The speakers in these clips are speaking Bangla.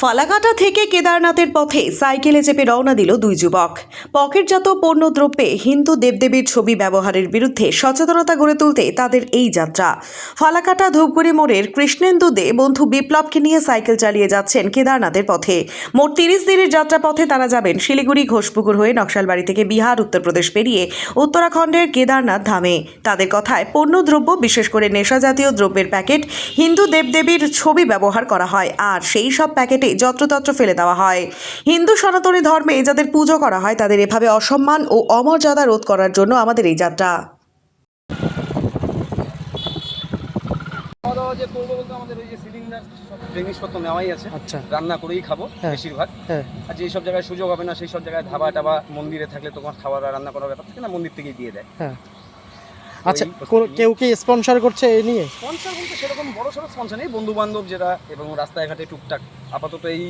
ফালাকাটা থেকে কেদারনাথের পথে সাইকেলে চেপে রওনা দিল দুই যুবক। পকেটজাত পণ্যদ্রব্যে হিন্দু দেবদেবীর ছবি ব্যবহারের বিরুদ্ধে সচেতনতা গড়ে তুলতে তাদের এই যাত্রা। ফালাকাটা ধূপগুড়ি মোড়ের কৃষ্ণেন্দু দে বন্ধু বিপ্লবকে নিয়ে সাইকেল চালিয়ে যাচ্ছেন কেদারনাথের পথে। মোট 30 দিনের যাত্রা পথে তারা যাবেন শিলিগুড়ি ঘোষপুকুর হয়ে নকশালবাড়ি থেকে বিহার উত্তরপ্রদেশ পেরিয়ে উত্তরাখণ্ডের কেদারনাথ ধামে। তাদের কথায় পণ্যদ্রব্য বিশেষ করে নেশাজাতীয় দ্রব্যের প্যাকেট হিন্দু দেবদেবীর ছবি ব্যবহার করা হয়, আর সেই সব প্যাকেটে যত্রতত্র ফেলে দেওয়া হয়। হিন্দু সনাতনী ধর্মে যাদের পুজো করা হয় তাদের এভাবে অসম্মান ও অমর্যাদা রোধ করার জন্য আমাদের এই যাত্রা। যে করবো বলতে আমাদের ওই যে সিলিন্ডার সব জিনিসপত্র নেওয়াই আছে। আচ্ছা, রান্না করেই খাবো বেশিরভাগ। আর যে সব জায়গায় সুযোগ হবে না সেই সব জায়গায় ধাবা টাবা মন্দিরে থাকলে তোমার খাবার রান্না করার ব্যাপার থাকে না, মন্দির থেকেই দিয়ে দেয়। আচ্ছা, কেউ কি স্পন্সর করছে এই নিয়ে? স্পন্সর বলতে সেরকম বড় সড়ো স্পন্সর নেই, বন্ধু বান্ধব যেটা এবং রাস্তায় ঘাটে টুকটাক আপাতত এই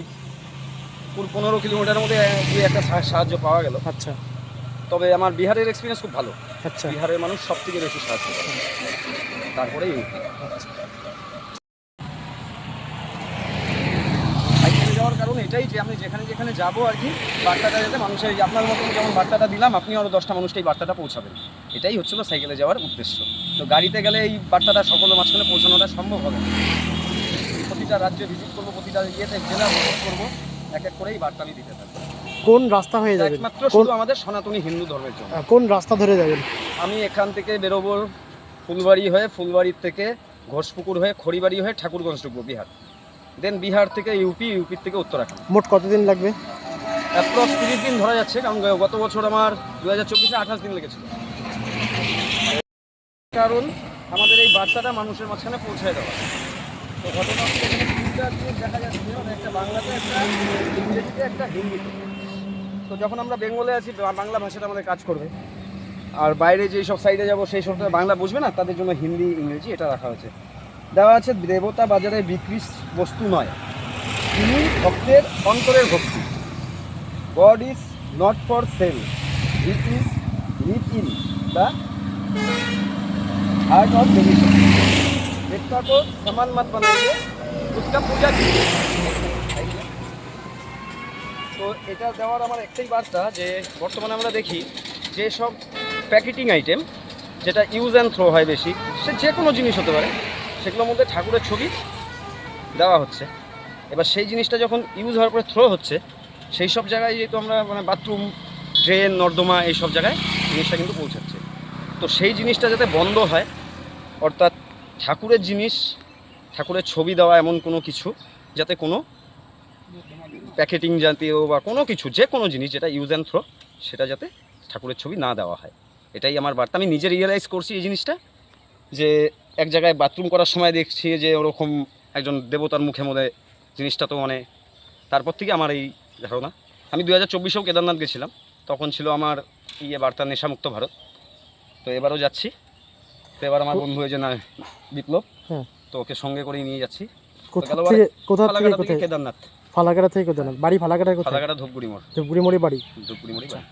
15 কিলোমিটারের মধ্যে দুই একটা সাহায্য পাওয়া গেল। আচ্ছা, তবে আমার বিহারের এক্সপিরিয়েন্স খুব ভালো। আচ্ছা, বিহারের মানুষ সব থেকে বেশি সাহায্য করে, তারপরেই সাইকেলে যাওয়ার কারণ এটাই যে আমি যেখানে যেখানে যাবো আর কি বার্তাটা যাতে মানুষের আপনার মতন যেমন বার্তাটা দিলাম আপনি আরও 10টা মানুষকে এই বার্তাটা পৌঁছাবেন, এটাই হচ্ছিল সাইকেলে যাওয়ার উদ্দেশ্য। তো গাড়িতে গেলে এই বার্তাটা সকলের মাঝখানে পৌঁছানোটা সম্ভব হবে না। প্রতিটা রাজ্যে ভিজিট করবো, প্রতিটা ইয়েতে জেলা ভিজিট করবো, এক এক করে এই বার্তা আমি দিতে থাকবো। কোন রাস্তা হয়ে যাবে? একমাত্র শুধু আমাদের সনাতনী হিন্দু ধর্মের জন্য। কোন রাস্তা ধরে যাবেন? আমি এখান থেকে বেরোবো ফুলবাড়ি হয়ে, ফুলবাড়ির থেকে ঘোষপুকুর হয়ে, খড়িবাড়ি হয়ে ঠাকুরগঞ্জ ঢুকবো বিহার, দেন বিহার থেকে ইউপির থেকে উত্তরাখণ্ড। মোট কতদিন লাগবে? অ্যাপ্রক্স 30 দিন ধরা যাচ্ছে, কারণ গত বছর আমার 2024-এ 28 দিন লেগেছিল। কারণ আমাদের এই বার্তাটা মানুষের মাঝখানে পৌঁছে দেওয়া। তো ঘটনা হচ্ছে এখানে তিনটা জিনিস দেখা যাচ্ছে, একটা বাংলাতে, একটা ইংরেজিতে, একটা হিন্দিতে। তো যখন আমরা বেঙ্গলে আছি বাংলা ভাষাটা আমাদের কাজ করবে, আর বাইরে যেই সব সাইডে যাবো সেই সবটা বাংলা বুঝবে না, তাদের জন্য হিন্দি ইংরেজি এটা রাখা হয়েছে। দেওয়া আছে দেবতা বাজারে বিক্রি বস্তু নয়, তিনি ভক্তের অন্তরের ভক্তি। God is not for sale, it is live in the heart of division. देवता को समान मत बनाइए, उसका पूजा कीजिए। তো এটা দেওয়ার আমার একটাই বার্তা যে বর্তমানে আমরা দেখি যে সব প্যাকেটিং আইটেম যেটা ইউজ অ্যান্ড থ্রো হয় বেশি, সে যে কোনো জিনিস হতে পারে, সেগুলোর মধ্যে ঠাকুরের ছবি দেওয়া হচ্ছে। এবার সেই জিনিসটা যখন ইউজ হওয়ার পরে থ্রো হচ্ছে, সেই সব জায়গায় যেহেতু আমরা মানে বাথরুম, ড্রেন, নর্দমা এই সব জায়গায় জিনিসটা কিন্তু পৌঁছাচ্ছে। তো সেই জিনিসটা যাতে বন্ধ হয়, অর্থাৎ ঠাকুরের জিনিস, ঠাকুরের ছবি দেওয়া এমন কোনো কিছু যাতে কোনো প্যাকেটিং জাতীয় বা কোনো কিছু, যে কোনো জিনিস যেটা ইউজ অ্যান্ড থ্রো, সেটা যাতে ঠাকুরের ছবি না দেওয়া হয়, এটাই আমার বার্তা। আমি নিজে রিয়েলাইজ করছি এই জিনিসটা, যে এক জায়গায় বাথরুম করার সময় দেখছি যে ওরকম একজন দেবতার মুখে মধ্যে জিনিসটা, তো মানে তারপর থেকে আমার এই ধারণা। আমি 2024-এও কেদারনাথ গেছিলাম, তখন ছিল আমার বার্তা নেশামুক্ত ভারত। তো এবারও যাচ্ছি। তো এবার আমার বন্ধু হয়েছে না বিপ্লব, তো ওকে সঙ্গে করেই নিয়ে যাচ্ছি। কোথা থেকে? কেদারনাথ। ফালাকাটা থেকে কেদারনাথ বাড়ি? ফালাকাটা কোথায়? ফালাকাটা ধূপগুড়ি মোড়। ধূপগুড়ি মোড়ে বাড়ি। ধূপগুড়ি মোড়ে বাড়ি।